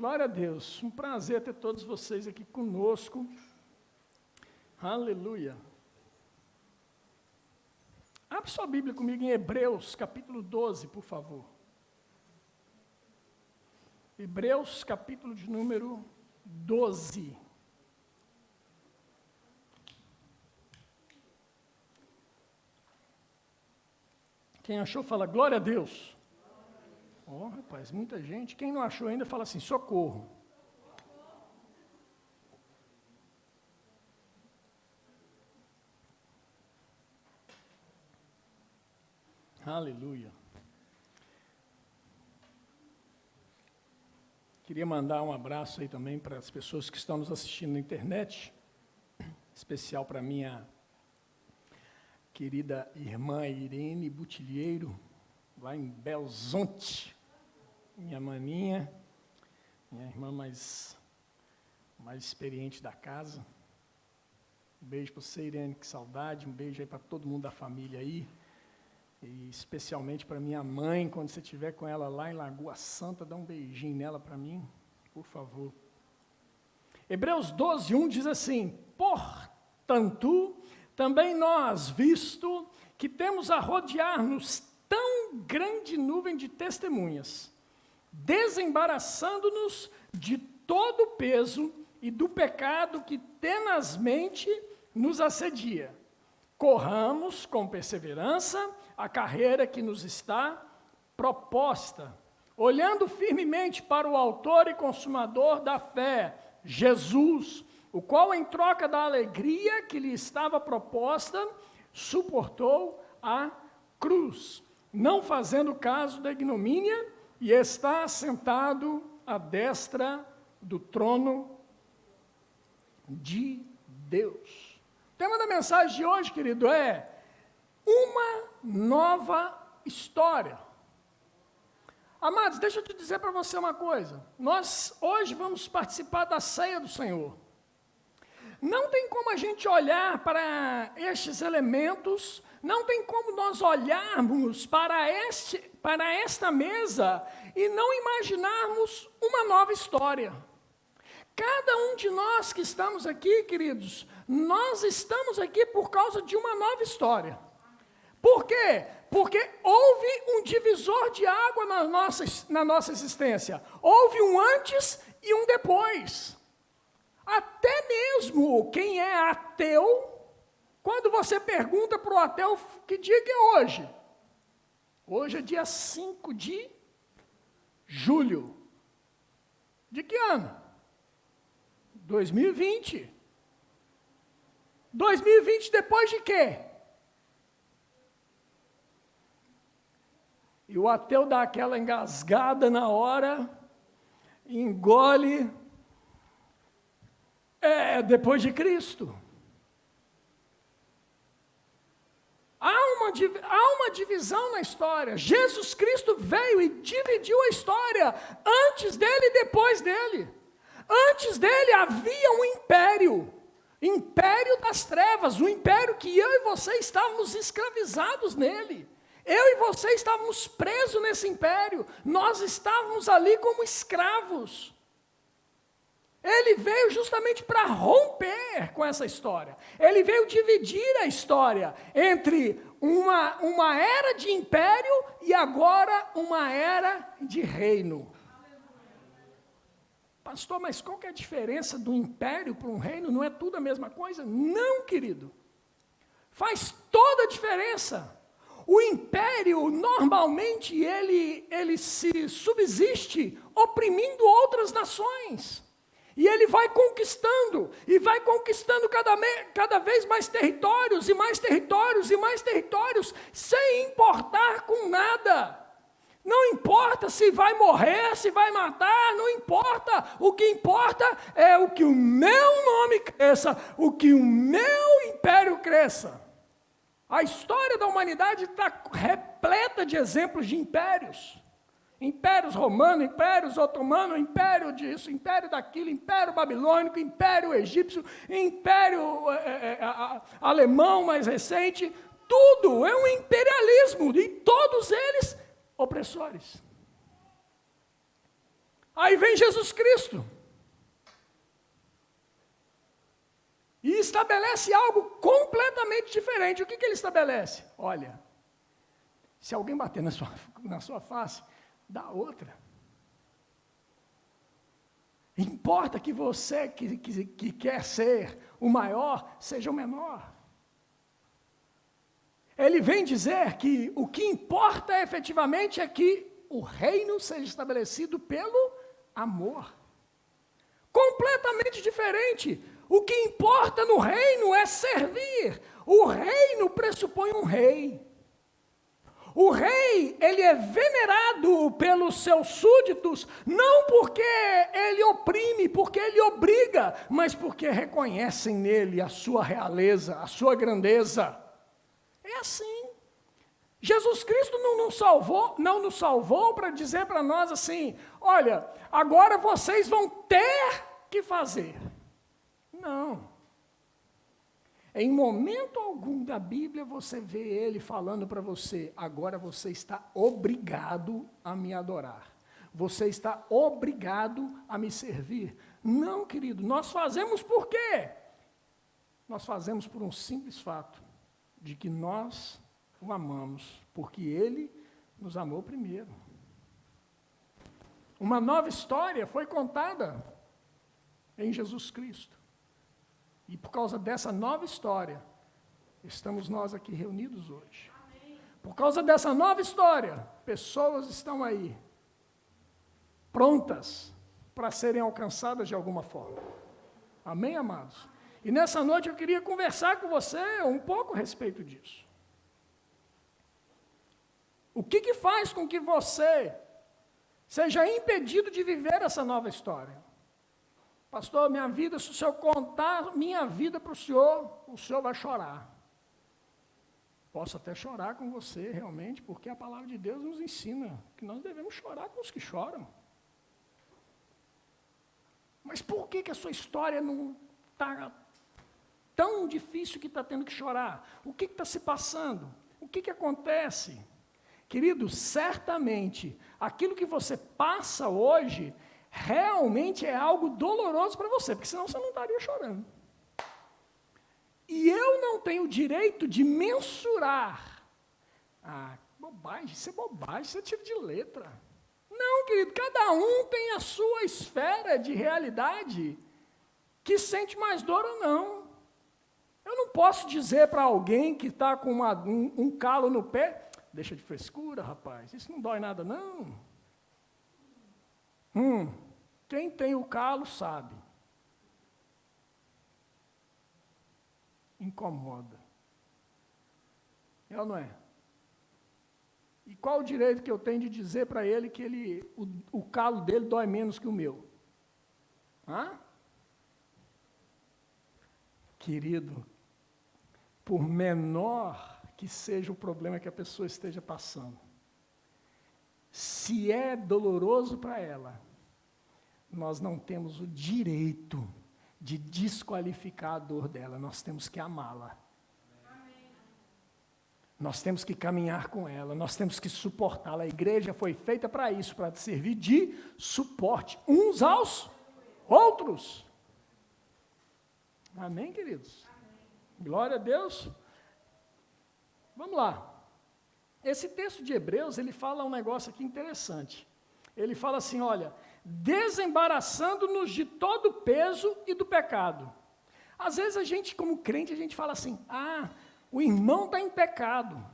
Glória a Deus. Um prazer ter todos vocês aqui conosco. Aleluia. Abre sua Bíblia comigo em Hebreus, capítulo 12, por favor. Hebreus, capítulo de número 12. Quem achou, fala glória a Deus. Ó, rapaz, muita gente. Quem não achou ainda, fala assim, socorro. Aleluia. Queria mandar um abraço aí também para as pessoas que estão nos assistindo na internet, especial para minha querida irmã Irene Butilheiro, lá em Belzonte, minha maninha, minha irmã mais experiente da casa. Um beijo para você, Irene, que saudade, um beijo aí para todo mundo da família aí, e especialmente para minha mãe, quando você estiver com ela lá em Lagoa Santa, dá um beijinho nela para mim, por favor. Hebreus 12, 1 diz assim, portanto, também nós, visto que temos a rodear-nos tão grande nuvem de testemunhas, desembaraçando-nos de todo o peso e do pecado que tenazmente nos assedia. Corramos com perseverança a carreira que nos está proposta, olhando firmemente para o autor e consumador da fé, Jesus, o qual, em troca da alegria que lhe estava proposta, suportou a cruz, não fazendo caso da ignomínia, e está sentado à destra do trono de Deus. O tema da mensagem de hoje, querido, é uma nova história. Amados, deixa eu te dizer para você uma coisa. Nós hoje vamos participar da ceia do Senhor. Não tem como a gente olhar para estes elementos, não tem como nós olharmos para esta mesa e não imaginarmos uma nova história. Cada um de nós que estamos aqui, queridos, nós estamos aqui por causa de uma nova história. Por quê? Porque houve um divisor de água na nossa existência. Houve um antes e um depois. Até mesmo quem é ateu, quando você pergunta para o ateu que dia que é hoje? Hoje é dia 5 de julho. De que ano? 2020. 2020 depois de quê? E o ateu dá aquela engasgada na hora, engole, depois de Cristo. Há uma divisão na história. Jesus Cristo veio e dividiu a história, antes dele e depois dele. Antes dele havia um império das trevas, um império que eu e você estávamos escravizados nele. Eu e você estávamos presos nesse império, nós estávamos ali como escravos. Ele veio justamente para romper com essa história. Ele veio dividir a história entre uma era de império e agora uma era de reino. Pastor, mas qual que é a diferença do império para um reino? Não é tudo a mesma coisa? Não, querido. Faz toda a diferença. O império, normalmente, ele se subsiste oprimindo outras nações. E ele vai conquistando cada vez mais territórios, e mais territórios, e mais territórios, sem importar com nada. Não importa se vai morrer, se vai matar, não importa. O que importa é o que o meu nome cresça, o que o meu império cresça. A história da humanidade está repleta de exemplos de impérios. Impérios romanos, impérios otomanos, império disso, império daquilo, império babilônico, império egípcio, império alemão mais recente. Tudo é um imperialismo, e todos eles opressores. Aí vem Jesus Cristo. E estabelece algo completamente diferente. O que ele estabelece? Olha, se alguém bater na sua face, dá outra. Importa que você que quer ser o maior, seja o menor. Ele vem dizer que o que importa efetivamente é que o reino seja estabelecido pelo amor. Completamente diferente. O que importa no reino é servir. O reino pressupõe um rei. O rei, ele é venerado pelos seus súditos, não porque ele oprime, porque ele obriga, mas porque reconhecem nele a sua realeza, a sua grandeza. É assim. Jesus Cristo não nos salvou para dizer para nós assim, olha, agora vocês vão ter que fazer. Não. Em momento algum da Bíblia você vê ele falando para você, agora você está obrigado a me adorar. Você está obrigado a me servir. Não, querido, nós fazemos por quê? Nós fazemos por um simples fato, de que nós o amamos, porque ele nos amou primeiro. Uma nova história foi contada em Jesus Cristo. E por causa dessa nova história, estamos nós aqui reunidos hoje. Amém. Por causa dessa nova história, pessoas estão aí, prontas para serem alcançadas de alguma forma. Amém, amados? E nessa noite eu queria conversar com você um pouco a respeito disso. O que faz com que você seja impedido de viver essa nova história? Pastor, minha vida, se o senhor contar minha vida para o senhor vai chorar. Posso até chorar com você, realmente, porque a palavra de Deus nos ensina que nós devemos chorar com os que choram. Mas por que a sua história não está tão difícil que está tendo que chorar? O que está se passando? O que acontece? Querido, certamente, aquilo que você passa hoje realmente é algo doloroso para você, porque senão você não estaria chorando. E eu não tenho o direito de mensurar. Bobagem, isso é tiro de letra. Não, querido, cada um tem a sua esfera de realidade que sente mais dor ou não. Eu não posso dizer para alguém que está com um calo no pé, deixa de frescura, rapaz, isso não dói nada não. Quem tem o calo sabe. Incomoda. É ou não é? E qual o direito que eu tenho de dizer para ele que o calo dele dói menos que o meu? Querido, por menor que seja o problema que a pessoa esteja passando, se é doloroso para ela, nós não temos o direito de desqualificar a dor dela, nós temos que amá-la. Nós temos que caminhar com ela, nós temos que suportá-la. A igreja foi feita para isso, para servir de suporte uns aos outros. Amém, queridos? Amém. Glória a Deus. Vamos lá. Esse texto de Hebreus, ele fala um negócio aqui interessante. Ele fala assim, olha, desembaraçando-nos de todo o peso e do pecado. Às vezes a gente, como crente, a gente fala assim, o irmão está em pecado.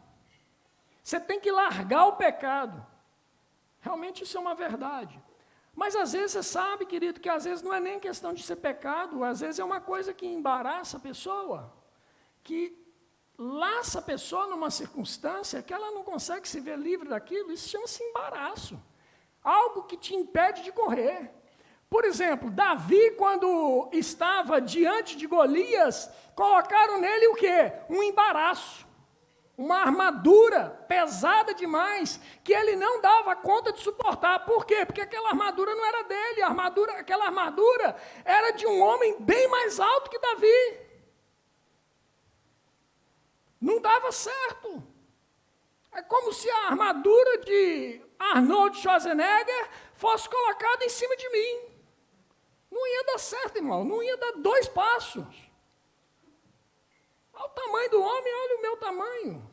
Você tem que largar o pecado. Realmente isso é uma verdade. Mas às vezes você sabe, querido, que às vezes não é nem questão de ser pecado, às vezes é uma coisa que embaraça a pessoa, que laça a pessoa numa circunstância que ela não consegue se ver livre daquilo, isso chama-se embaraço. Algo que te impede de correr. Por exemplo, Davi, quando estava diante de Golias, colocaram nele o quê? Um embaraço. Uma armadura pesada demais, que ele não dava conta de suportar. Por quê? Porque aquela armadura não era dele, aquela armadura era de um homem bem mais alto que Davi. Não dava certo. É como se a armadura de Arnold Schwarzenegger fosse colocado em cima de mim. Não ia dar certo, irmão, não ia dar 2 passos. Olha o tamanho do homem, olha o meu tamanho.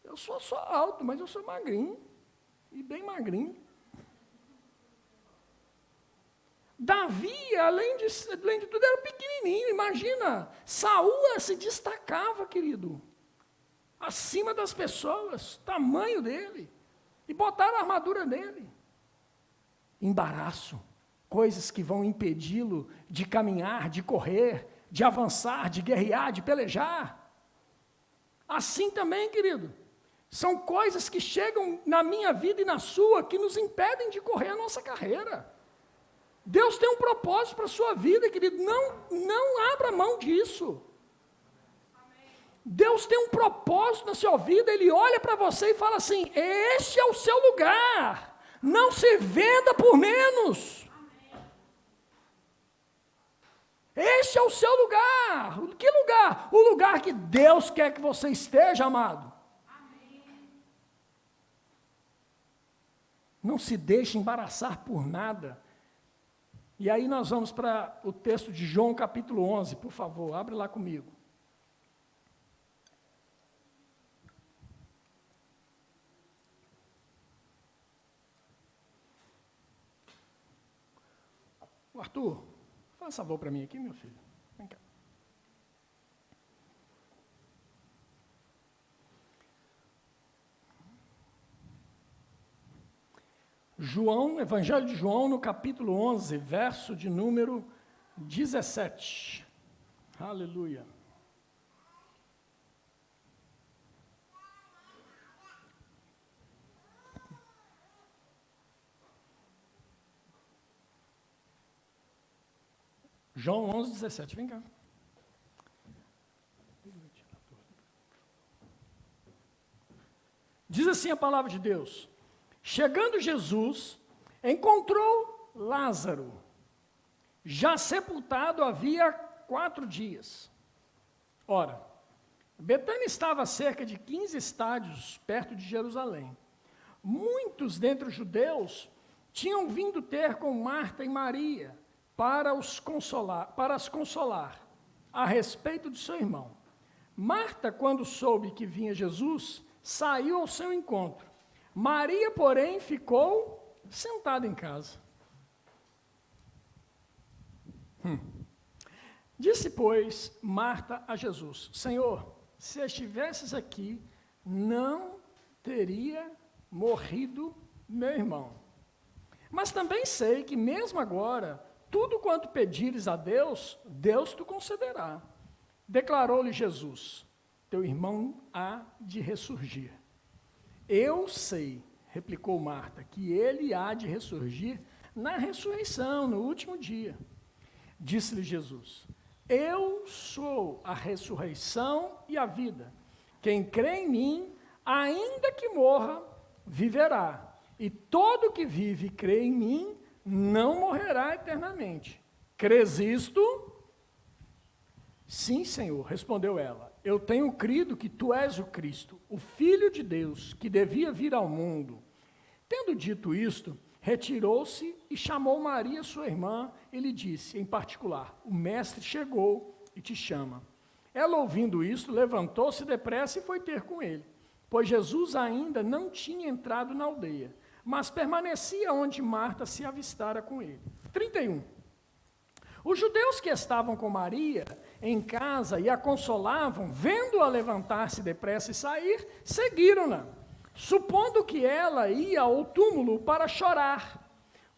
Eu sou só alto, mas eu sou magrinho, e bem magrinho. Davi, além de tudo, era pequenininho, imagina. Saúl se destacava, querido, acima das pessoas, tamanho dele. E botaram a armadura nele. Embaraço, coisas que vão impedi-lo de caminhar, de correr, de avançar, de guerrear, de pelejar. Assim também, querido, são coisas que chegam na minha vida e na sua, que nos impedem de correr a nossa carreira. Deus tem um propósito para a sua vida, querido, não abra mão disso. Deus tem um propósito na sua vida, Ele olha para você e fala assim, este é o seu lugar, não se venda por menos. Este é o seu lugar. Que lugar? O lugar que Deus quer que você esteja, amado. Não se deixe embaraçar por nada. E aí nós vamos para o texto de João capítulo 11, por favor, abre lá comigo. Arthur, faz favor para mim aqui, meu filho. Vem cá. João, Evangelho de João, no capítulo 11, verso de número 17. Aleluia. João 11, 17, vem cá. Diz assim a palavra de Deus. Chegando Jesus, encontrou Lázaro, já sepultado havia 4 dias. Ora, Betânia estava a cerca de 15 estádios perto de Jerusalém. Muitos dentre os judeus tinham vindo ter com Marta e Maria para as consolar a respeito de seu irmão. Marta, quando soube que vinha Jesus, saiu ao seu encontro. Maria, porém, ficou sentada em casa. Disse, pois, Marta a Jesus, Senhor, se estivesses aqui, não teria morrido meu irmão. Mas também sei que mesmo agora, tudo quanto pedires a Deus, Deus te concederá. Declarou-lhe Jesus, teu irmão há de ressurgir. Eu sei, replicou Marta, que ele há de ressurgir na ressurreição, no último dia. Disse-lhe Jesus, eu sou a ressurreição e a vida. Quem crê em mim, ainda que morra, viverá. E todo que vive e crê em mim, não morrerá eternamente. Crês isto? Sim, Senhor, respondeu ela. Eu tenho crido que tu és o Cristo, o Filho de Deus, que devia vir ao mundo. Tendo dito isto, retirou-se e chamou Maria, sua irmã, e lhe disse, em particular, o mestre chegou e te chama. Ela, ouvindo isto, levantou-se depressa e foi ter com ele, pois Jesus ainda não tinha entrado na aldeia, mas permanecia onde Marta se avistara com ele. 31. Os judeus que estavam com Maria em casa e a consolavam, vendo-a levantar-se depressa e sair, seguiram-na, supondo que ela ia ao túmulo para chorar.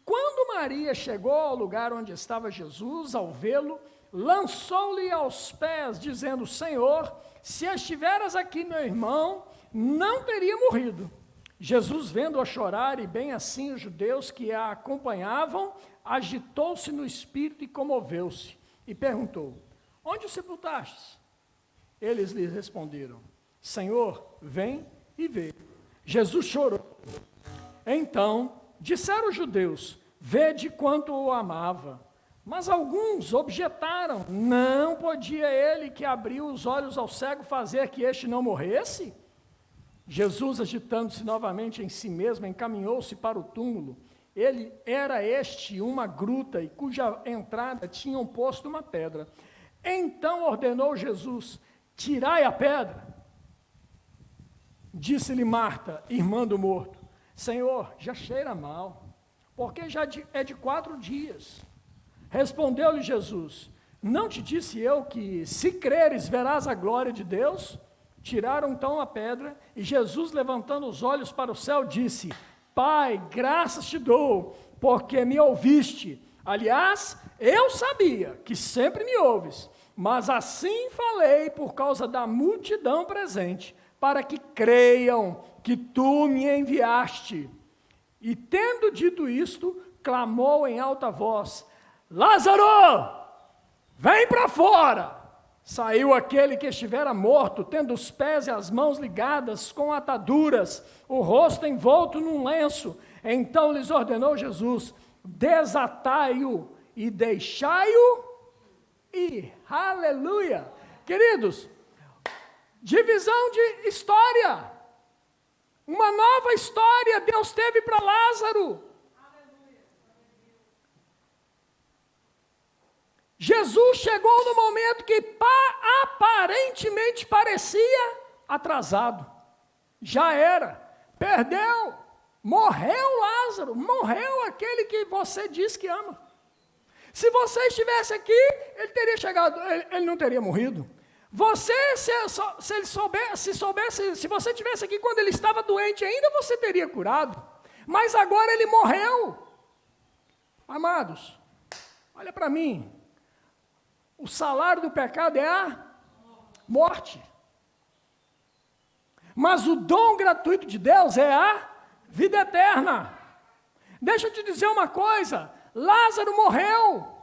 Quando Maria chegou ao lugar onde estava Jesus, ao vê-lo, lançou-lhe aos pés, dizendo, Senhor, se estiveras aqui, meu irmão, não teria morrido. Jesus, vendo-a chorar, e bem assim os judeus que a acompanhavam, agitou-se no espírito e comoveu-se, e perguntou, onde o sepultastes? Eles lhe responderam, Senhor, vem e vê. Jesus chorou. Então, disseram os judeus, vede quanto o amava. Mas alguns objetaram, não podia ele que abriu os olhos ao cego fazer que este não morresse? Jesus, agitando-se novamente em si mesmo, encaminhou-se para o túmulo, Ele era uma gruta, e cuja entrada tinham posto uma pedra. Então ordenou Jesus: tirai a pedra. Disse-lhe Marta, irmã do morto: Senhor, já cheira mal, porque já é de 4 dias. Respondeu-lhe Jesus: não te disse eu que, se creres, verás a glória de Deus? Tiraram então a pedra, e Jesus, levantando os olhos para o céu, disse: Pai, graças te dou, porque me ouviste. Aliás, eu sabia que sempre me ouves, mas assim falei por causa da multidão presente, para que creiam que tu me enviaste. E tendo dito isto, clamou em alta voz: Lázaro, vem para fora! Saiu aquele que estivera morto, tendo os pés e as mãos ligadas com ataduras, o rosto envolto num lenço. Então lhes ordenou Jesus: desatai-o e deixai-o ir. Aleluia! Queridos, divisão de história. Uma nova história Deus teve para Lázaro. Jesus chegou no momento que aparentemente parecia atrasado. Já era. Perdeu. Morreu Lázaro. Morreu aquele que você diz que ama. Se você estivesse aqui, ele teria chegado, ele não teria morrido. Você, se você estivesse aqui quando ele estava doente ainda, você teria curado. Mas agora ele morreu. Amados, olha para mim. O salário do pecado é a morte. Mas o dom gratuito de Deus é a vida eterna. Deixa eu te dizer uma coisa. Lázaro morreu.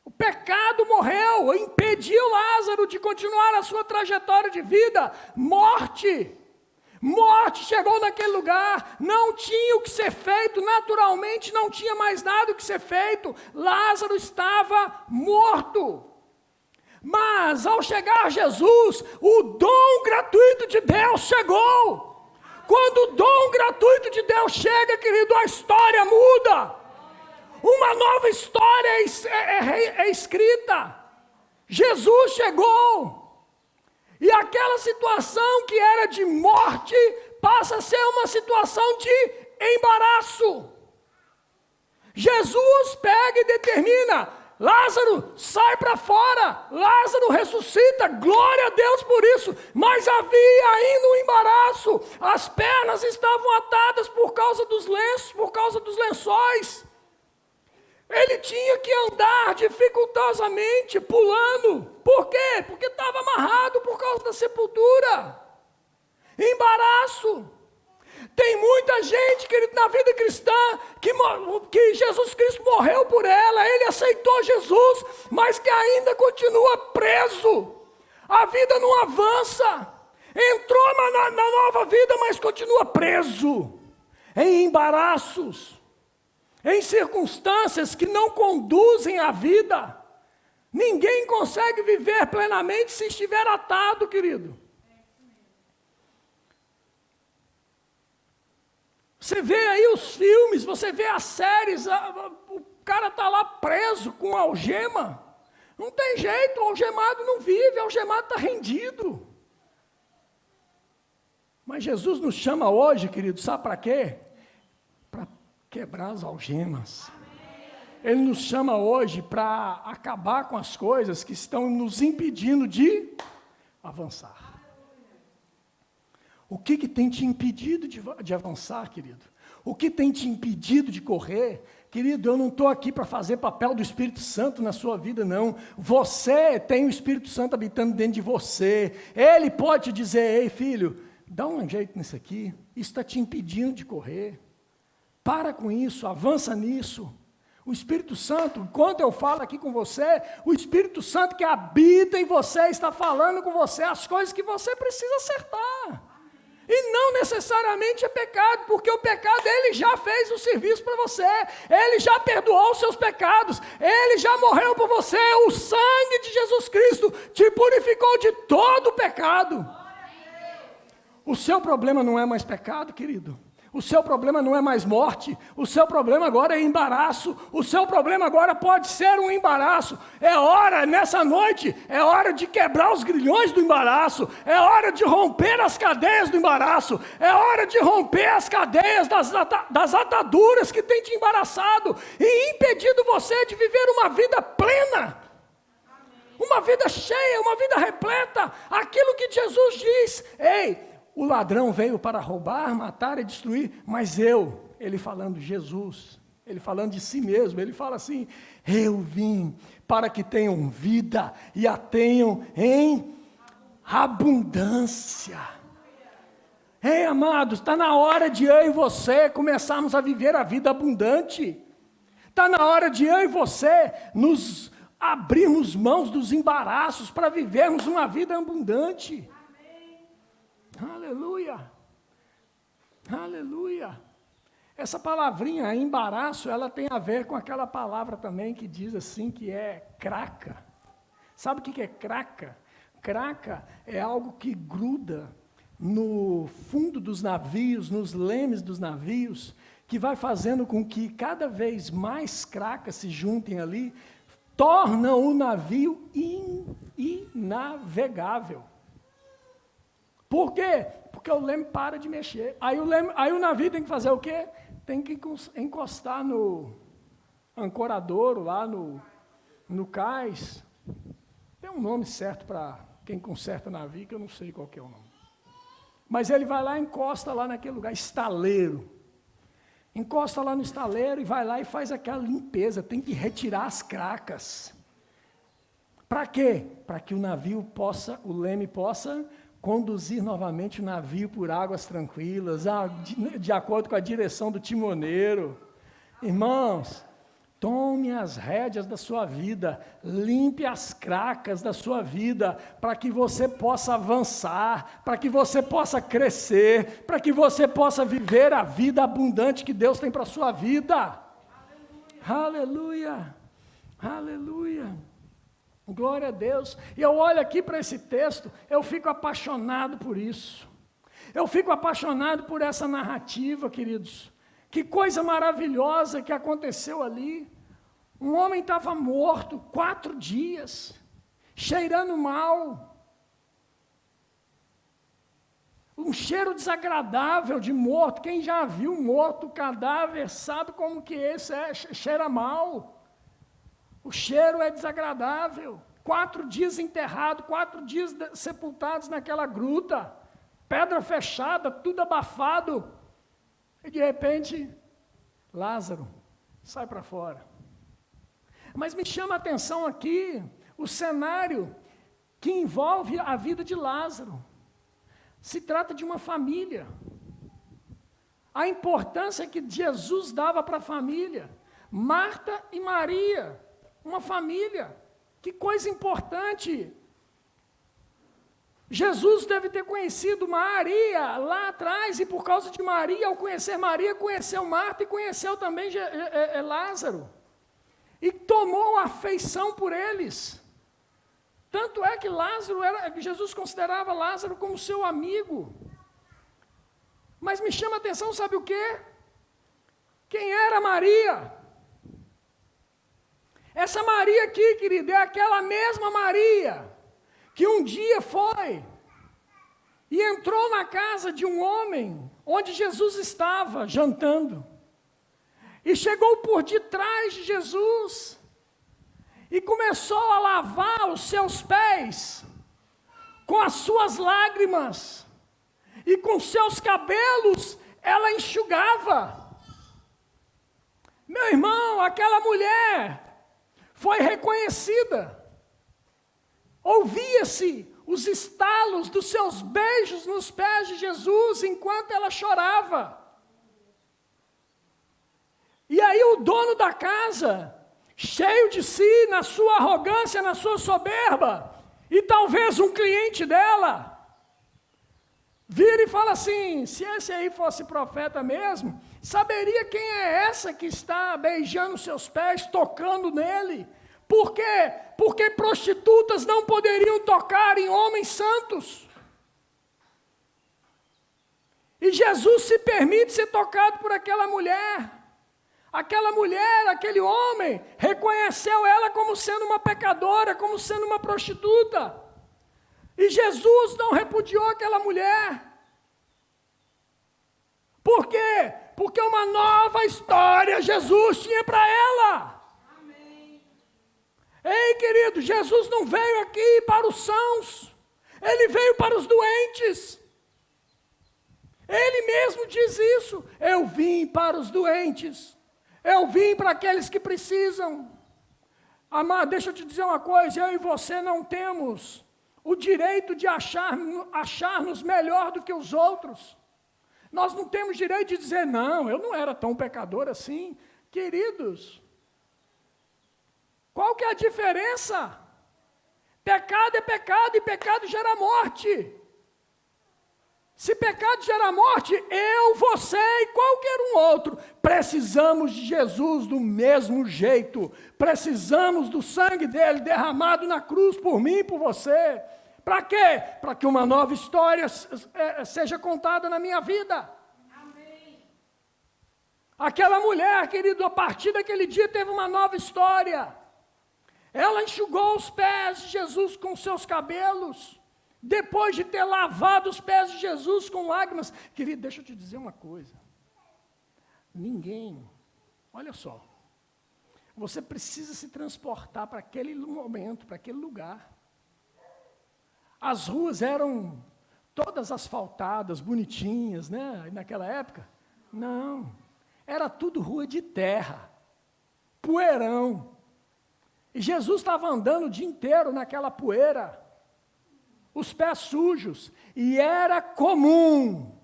O pecado morreu, impediu Lázaro de continuar a sua trajetória de vida. Morte chegou naquele lugar, não tinha o que ser feito, naturalmente não tinha mais nada o que ser feito. Lázaro estava morto. Mas ao chegar Jesus, o dom gratuito de Deus chegou. Quando o dom gratuito de Deus chega, querido, a história muda. Uma nova história é escrita. Jesus chegou. E aquela situação que era de morte passa a ser uma situação de embaraço. Jesus pega e determina: Lázaro, sai para fora. Lázaro ressuscita, glória a Deus por isso. Mas havia ainda um embaraço. As pernas estavam atadas por causa dos lenços, por causa dos lençóis. Ele tinha que andar dificultosamente, pulando. Por quê? Porque estava amarrado por causa da sepultura. Embaraço. Tem muita gente, querido, na vida cristã, que Jesus Cristo morreu por ela, ele aceitou Jesus, mas que ainda continua preso. A vida não avança. Entrou na nova vida, mas continua preso. Em embaraços. Em circunstâncias que não conduzem à vida. Ninguém consegue viver plenamente se estiver atado, querido. Você vê aí os filmes, você vê as séries, o cara está lá preso com algema. Não tem jeito, o algemado não vive, o algemado está rendido. Mas Jesus nos chama hoje, querido, sabe para quê? Para quebrar as algemas. Ele nos chama hoje para acabar com as coisas que estão nos impedindo de avançar. O que tem te impedido de avançar, querido? O que tem te impedido de correr? Querido, eu não estou aqui para fazer papel do Espírito Santo na sua vida, não. Você tem o Espírito Santo habitando dentro de você. Ele pode te dizer: ei, filho, dá um jeito nisso aqui. Isso está te impedindo de correr. Para com isso, avança nisso. O Espírito Santo, enquanto eu falo aqui com você, o Espírito Santo que habita em você está falando com você as coisas que você precisa acertar. E não necessariamente é pecado, porque o pecado ele já fez o serviço para você, ele já perdoou os seus pecados, ele já morreu por você, o sangue de Jesus Cristo te purificou de todo o pecado. O seu problema não é mais pecado, querido. O seu problema não é mais morte, o seu problema agora é embaraço, o seu problema agora pode ser um embaraço. É hora, nessa noite, é hora de quebrar os grilhões do embaraço, é hora de romper as cadeias do embaraço, é hora de romper as cadeias das ataduras que tem te embaraçado e impedido você de viver uma vida plena, uma vida cheia, uma vida repleta, aquilo que Jesus diz. Ei, o ladrão veio para roubar, matar e destruir, mas ele falando Jesus, ele falando de si mesmo, ele fala assim: eu vim para que tenham vida e a tenham em abundância. Ei, amados, está na hora de eu e você começarmos a viver a vida abundante. Está na hora de eu e você nos abrirmos mãos dos embaraços para vivermos uma vida abundante. Aleluia, aleluia. Essa palavrinha embaraço, ela tem a ver com aquela palavra também que diz assim, que é craca. Sabe o que é craca? Craca é algo que gruda no fundo dos navios, nos lemes dos navios, que vai fazendo com que cada vez mais cracas se juntem ali, tornam o navio inavegável. Por quê? Porque o leme para de mexer. Aí o navio tem que fazer o quê? Tem que encostar no ancoradouro, lá no cais. Tem um nome certo para quem conserta navio, que eu não sei qual que é o nome. Mas ele vai lá e encosta lá naquele lugar, estaleiro. Encosta lá no estaleiro e vai lá e faz aquela limpeza. Tem que retirar as cracas. Para quê? Para que o navio possa, o leme possa conduzir novamente o navio por águas tranquilas, de acordo com a direção do timoneiro. Irmãos, tome as rédeas da sua vida, limpe as cracas da sua vida, para que você possa avançar, para que você possa crescer, para que você possa viver a vida abundante que Deus tem para a sua vida. Aleluia, aleluia. Glória a Deus. E eu olho aqui para esse texto, eu fico apaixonado por isso. Eu fico apaixonado por essa narrativa, queridos. Que coisa maravilhosa que aconteceu ali. Um homem estava morto 4 dias, cheirando mal. Um cheiro desagradável de morto. Quem já viu morto, cadáver, sabe como que esse é, cheira mal. O cheiro é desagradável. 4 dias enterrado, 4 dias sepultados naquela gruta, pedra fechada, tudo abafado. E de repente, Lázaro sai para fora. Mas me chama a atenção aqui o cenário que envolve a vida de Lázaro. Se trata de uma família. A importância que Jesus dava para a família. Marta e Maria. Uma família, que coisa importante. Jesus deve ter conhecido Maria lá atrás, e por causa de Maria, ao conhecer Maria, conheceu Marta e conheceu também Lázaro. E tomou afeição por eles. Tanto é que Jesus considerava Lázaro como seu amigo. Mas me chama a atenção, sabe o quê? Quem era Maria? Essa Maria aqui, querido, é aquela mesma Maria que um dia foi e entrou na casa de um homem onde Jesus estava jantando e chegou por detrás de Jesus e começou a lavar os seus pés com as suas lágrimas e com seus cabelos ela enxugava. Meu irmão, aquela mulher foi reconhecida. Ouvia-se os estalos dos seus beijos nos pés de Jesus enquanto ela chorava. E aí o dono da casa, cheio de si, na sua arrogância, na sua soberba, e talvez um cliente dela, vira e fala assim: se esse aí fosse profeta mesmo, saberia quem é essa que está beijando seus pés, tocando nele. Por quê? Porque prostitutas não poderiam tocar em homens santos. E Jesus se permite ser tocado por aquela mulher. Aquela mulher, aquele homem, reconheceu ela como sendo uma pecadora, como sendo uma prostituta. E Jesus não repudiou aquela mulher. Por quê? Porque uma nova história Jesus tinha para ela. Amém. Ei, querido, Jesus não veio aqui para os sãos. Ele veio para os doentes. Ele mesmo diz isso. Eu vim para os doentes. Eu vim para aqueles que precisam. Amado, deixa eu te dizer uma coisa. Eu e você não temos o direito de achar-nos melhor do que os outros. Nós não temos direito de dizer, não, eu não era tão pecador assim. Queridos, qual que é a diferença? Pecado é pecado e pecado gera morte. Se pecado gera morte, eu, você e qualquer um outro, precisamos de Jesus do mesmo jeito. Precisamos do sangue dele derramado na cruz por mim e por você. Para quê? Para que uma nova história seja contada na minha vida. Amém. Aquela mulher, querido, a partir daquele dia teve uma nova história. Ela enxugou os pés de Jesus com seus cabelos. Depois de ter lavado os pés de Jesus com lágrimas. Querido, deixa eu te dizer uma coisa. Ninguém, olha só. Você precisa se transportar para aquele momento, para aquele lugar. As ruas eram todas asfaltadas, bonitinhas, né? Naquela época. Não, era tudo rua de terra, poeirão. E Jesus estava andando o dia inteiro naquela poeira, os pés sujos. E era comum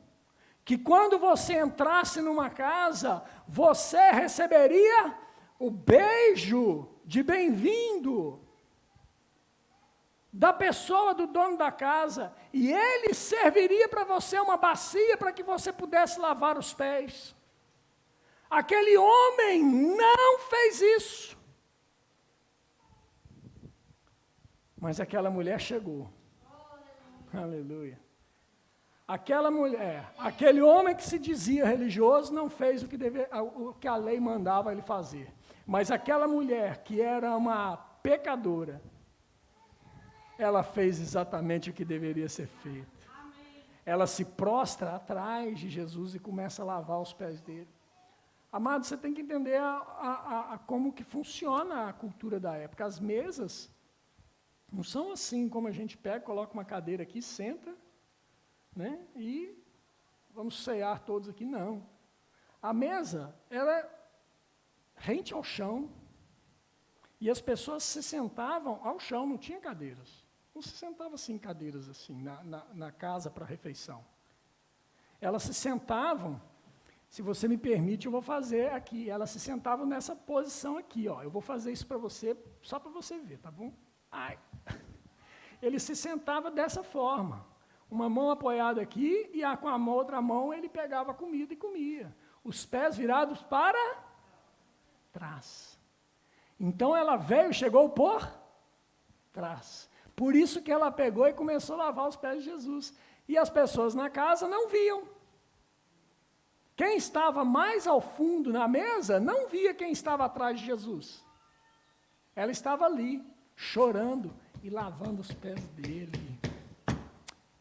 que quando você entrasse numa casa, você receberia o beijo de bem-vindo da pessoa, do dono da casa, e ele serviria para você uma bacia para que você pudesse lavar os pés. Aquele homem não fez isso. Mas aquela mulher chegou. Aleluia. Aquela mulher, aquele homem que se dizia religioso, não fez o que a lei mandava ele fazer. Mas aquela mulher que era uma pecadora, ela fez exatamente o que deveria ser feito. Amém. Ela se prostra atrás de Jesus e começa a lavar os pés dele. Amado, você tem que entender como que funciona a cultura da época. As mesas não são assim como a gente pega, coloca uma cadeira aqui, senta, né, e vamos cear todos aqui. Não. A mesa era rente ao chão, e as pessoas se sentavam ao chão, não tinha cadeiras. Não se sentava assim em cadeiras assim, na casa para refeição. Elas se sentavam, se você me permite, eu vou fazer aqui. Elas se sentavam nessa posição aqui, ó. Eu vou fazer isso para você, só para você ver, tá bom? Ai. Ele se sentava dessa forma. Uma mão apoiada aqui e com a outra mão ele pegava a comida e comia. Os pés virados para trás. Então ela veio, chegou por trás. Por isso que ela pegou e começou a lavar os pés de Jesus. E as pessoas na casa não viam. Quem estava mais ao fundo na mesa não via quem estava atrás de Jesus. Ela estava ali, chorando e lavando os pés dele.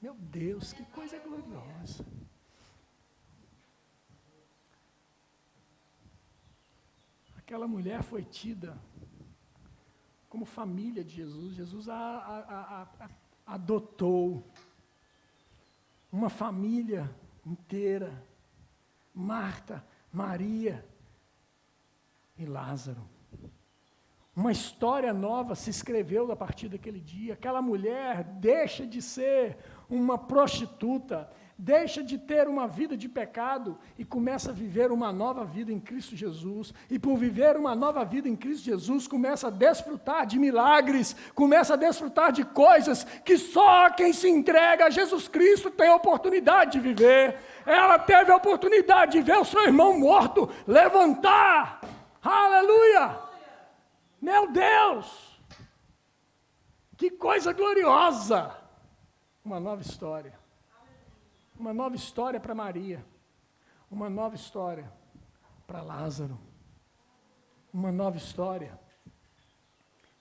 Meu Deus, que coisa gloriosa. Aquela mulher foi tida como família de Jesus. Jesus a adotou uma família inteira. Marta, Maria e Lázaro. Uma história nova se escreveu a partir daquele dia. Aquela mulher deixa de ser uma prostituta, deixa de ter uma vida de pecado e começa a viver uma nova vida em Cristo Jesus. E por viver uma nova vida em Cristo Jesus, começa a desfrutar de milagres, começa a desfrutar de coisas que só quem se entrega a Jesus Cristo tem a oportunidade de viver. Ela teve a oportunidade de ver o seu irmão morto levantar. Aleluia! Meu Deus! Que coisa gloriosa! Uma nova história. Uma nova história para Maria. Uma nova história para Lázaro. Uma nova história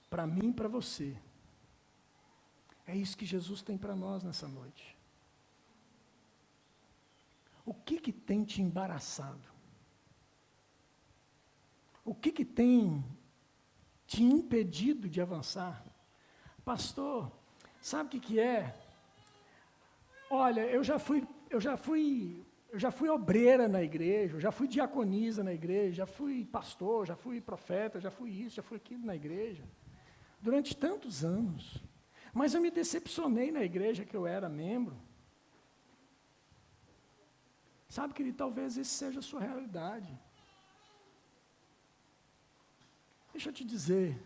para mim e para você. É isso que Jesus tem para nós nessa noite. O que tem te embaraçado? O que tem te impedido de avançar? Pastor, sabe o que é? Olha, eu já fui obreira na igreja, eu já fui diaconisa na igreja, já fui pastor, já fui profeta, já fui isso, já fui aquilo na igreja, durante tantos anos. Mas eu me decepcionei na igreja que eu era membro. Sabe, querido, talvez esse seja a sua realidade. Deixa eu te dizer,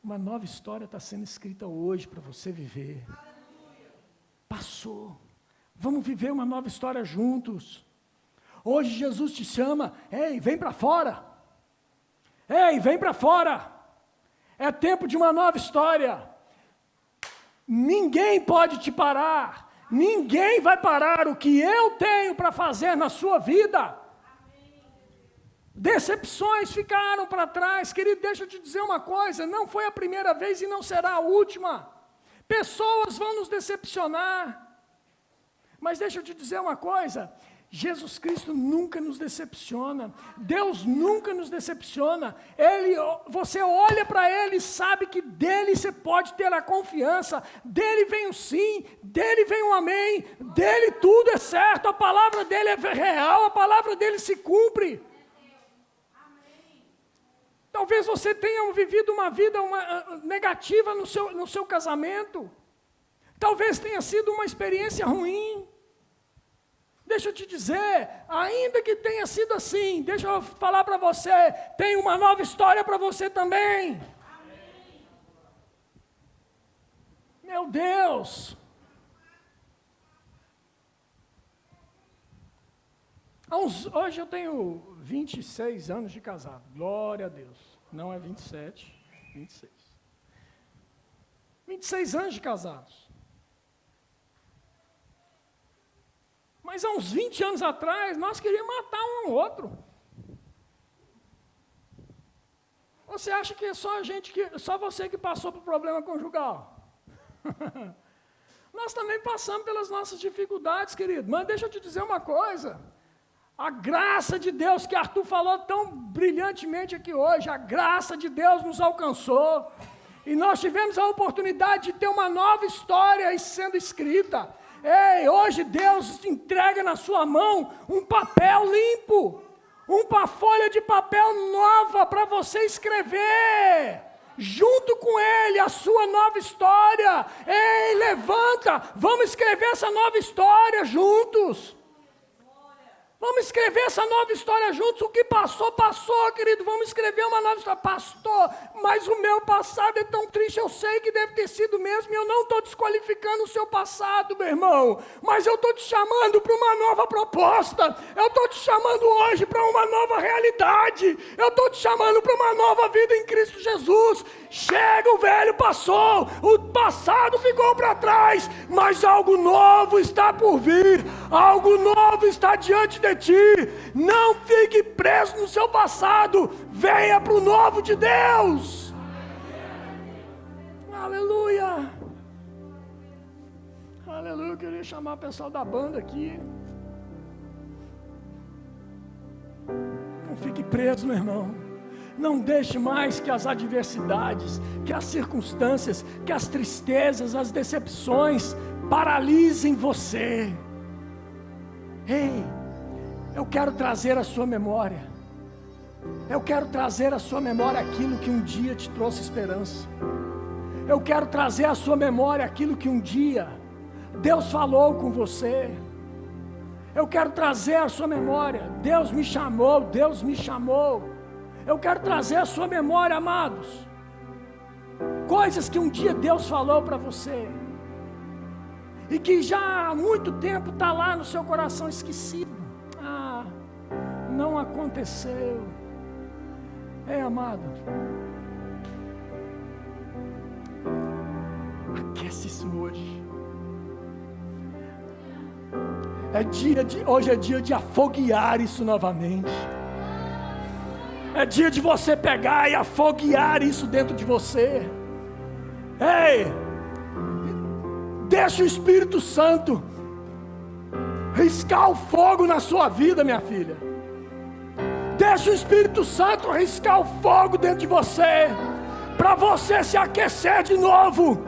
uma nova história está sendo escrita hoje para você viver. Passou. Vamos viver uma nova história juntos. Hoje Jesus te chama, ei, vem para fora. Ei, vem para fora. É tempo de uma nova história. Ninguém pode te parar. Ninguém vai parar o que eu tenho para fazer na sua vida. Decepções ficaram para trás. Querido, deixa eu te dizer uma coisa, não foi a primeira vez e não será a última. Pessoas vão nos decepcionar. Mas deixa eu te dizer uma coisa, Jesus Cristo nunca nos decepciona, Deus nunca nos decepciona, você olha para Ele e sabe que dEle você pode ter a confiança, dEle vem o sim, dEle vem o amém, dEle tudo é certo, a palavra dEle é real, a palavra dEle se cumpre. Talvez você tenha vivido uma vida negativa no seu casamento, talvez tenha sido uma experiência ruim. Deixa eu te dizer, ainda que tenha sido assim, deixa eu falar para você, tem uma nova história para você também. Amém. Meu Deus! Hoje eu tenho 26 anos de casado, glória a Deus, não é 27, 26. 26 anos de casados. Mas há uns 20 anos atrás, nós queríamos matar um ao outro. Você acha que é só você que passou por problema conjugal? Nós também passamos pelas nossas dificuldades, querido. Mas deixa eu te dizer uma coisa. A graça de Deus, que Arthur falou tão brilhantemente aqui hoje, a graça de Deus nos alcançou. E nós tivemos a oportunidade de ter uma nova história sendo escrita. Ei, hoje Deus entrega na sua mão um papel limpo, uma folha de papel nova para você escrever, junto com Ele, a sua nova história. Ei, levanta, vamos escrever essa nova história juntos. Vamos escrever essa nova história juntos. O que passou, passou, querido. Vamos escrever uma nova história. Pastor, mas o meu passado é tão triste. Eu sei que deve ter sido mesmo. E eu não estou desqualificando o seu passado, meu irmão. Mas eu estou te chamando para uma nova proposta. Eu estou te chamando hoje para uma nova realidade. Eu estou te chamando para uma nova vida em Cristo Jesus. Chega, o velho passou. O passado ficou para trás. Mas algo novo está por vir. Algo novo está diante de ti. Não fique preso no seu passado. Venha para o novo de Deus. Aleluia. Aleluia. Eu queria chamar o pessoal da banda aqui. Não fique preso, meu irmão. Não deixe mais que as adversidades, que as circunstâncias, que as tristezas, as decepções paralisem você. Ei, eu quero trazer à sua memória. Eu quero trazer à sua memória aquilo que um dia te trouxe esperança. Eu quero trazer à sua memória aquilo que um dia Deus falou com você. Eu quero trazer à sua memória, Deus me chamou, Deus me chamou. Eu quero trazer à sua memória, amados, coisas que um dia Deus falou para você. E que já há muito tempo está lá no seu coração esquecido. Não aconteceu. Amado, aquece isso hoje. Hoje é dia de afoguear isso novamente. É dia de você pegar e afoguear isso dentro de você. Ei, deixa o Espírito Santo riscar o fogo na sua vida, minha filha. Deixa o Espírito Santo riscar o fogo dentro de você, para você se aquecer de novo.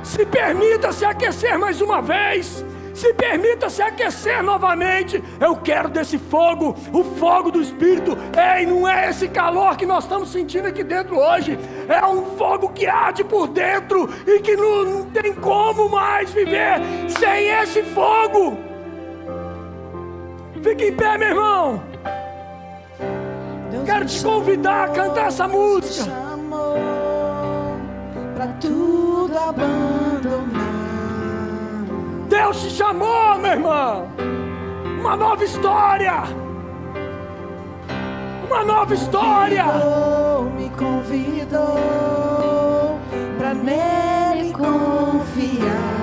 Se permita se aquecer mais uma vez. Se permita se aquecer novamente. Eu quero desse fogo, o fogo do Espírito. Ei, não é esse calor que nós estamos sentindo aqui dentro hoje. É um fogo que arde por dentro e que não tem como mais viver sem esse fogo. Fique em pé, meu irmão. Quero te convidar a cantar essa música. Para tudo abandonar. Deus te chamou, meu irmão. Uma nova história. Uma nova história. Me convidou para nele confiar.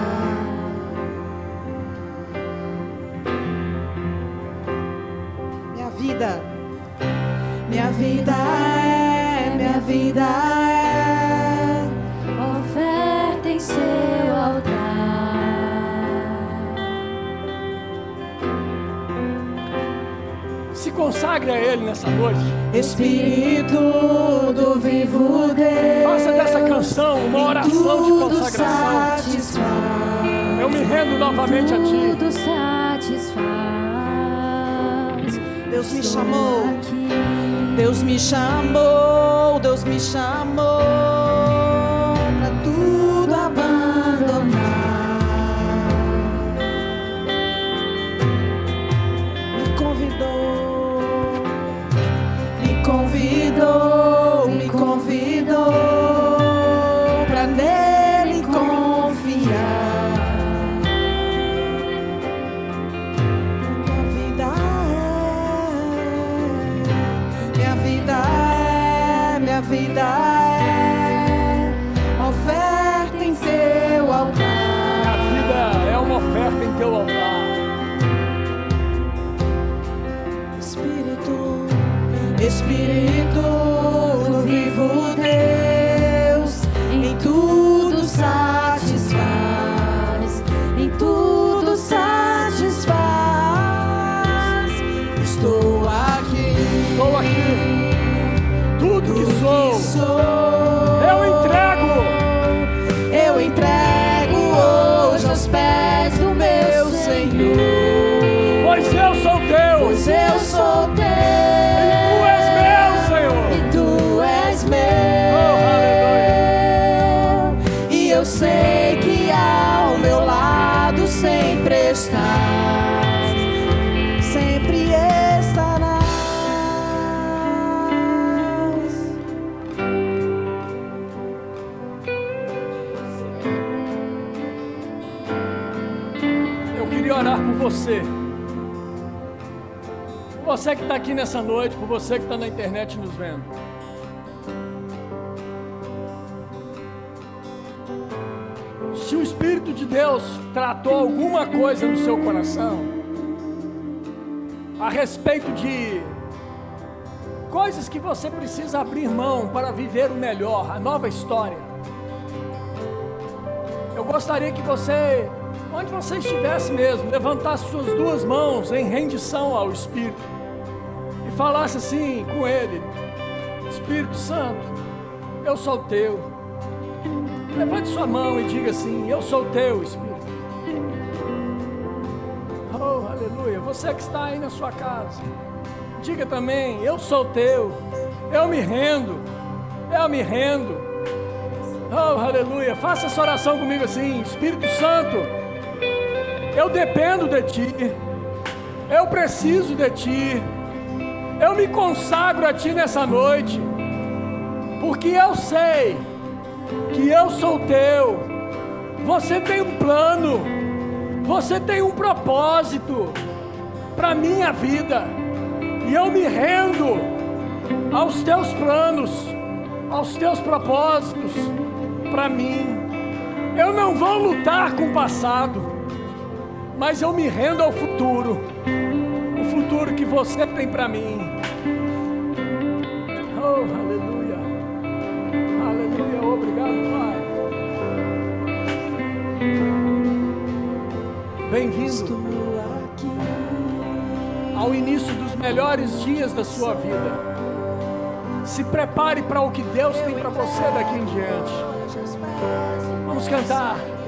Minha vida é oferta em seu altar. Se consagre a Ele nessa noite. Espírito do vivo Deus, faça dessa canção uma oração de consagração. Eu me rendo novamente a Ti. Tudo satisfaz. Deus me chamou. Deus me chamou. Deus me chamou para tudo abandonar. Me convidou para nele confiar. Minha vida é oferta em seu altar. Minha vida é uma oferta em teu altar. Espírito do vivo Deus, em tudo satisfaz, em tudo satisfaz. Estou aqui, tudo que sou, eu entrego hoje aos pés do meu Senhor, pois eu sou teu. Eu sei que ao meu lado sempre estás, sempre estarás. Eu queria orar por você. Por você que está aqui nessa noite, por você que está na internet nos vendo. Se o Espírito de Deus tratou alguma coisa no seu coração a respeito de coisas que você precisa abrir mão para viver o melhor, a nova história, eu gostaria que você, onde você estivesse mesmo, levantasse suas duas mãos em rendição ao Espírito e falasse assim com Ele: Espírito Santo, eu sou teu. Levante sua mão e diga assim: eu sou teu, Espírito. Oh, aleluia. Você que está aí na sua casa, diga também: eu sou teu. Eu me rendo. Oh, aleluia. Faça essa oração comigo assim: Espírito Santo, eu dependo de Ti. Eu preciso de Ti. Eu me consagro a Ti nessa noite, porque eu sei que eu sou teu. Você tem um plano, você tem um propósito para minha vida, e eu me rendo aos teus planos, aos teus propósitos para mim. Eu não vou lutar com o passado, mas eu me rendo ao futuro, o futuro que você tem para mim. Oh, aleluia, aleluia, obrigado, Pai. Bem-vindo ao início dos melhores dias da sua vida. Se prepare para o que Deus tem para você daqui em diante. Vamos cantar.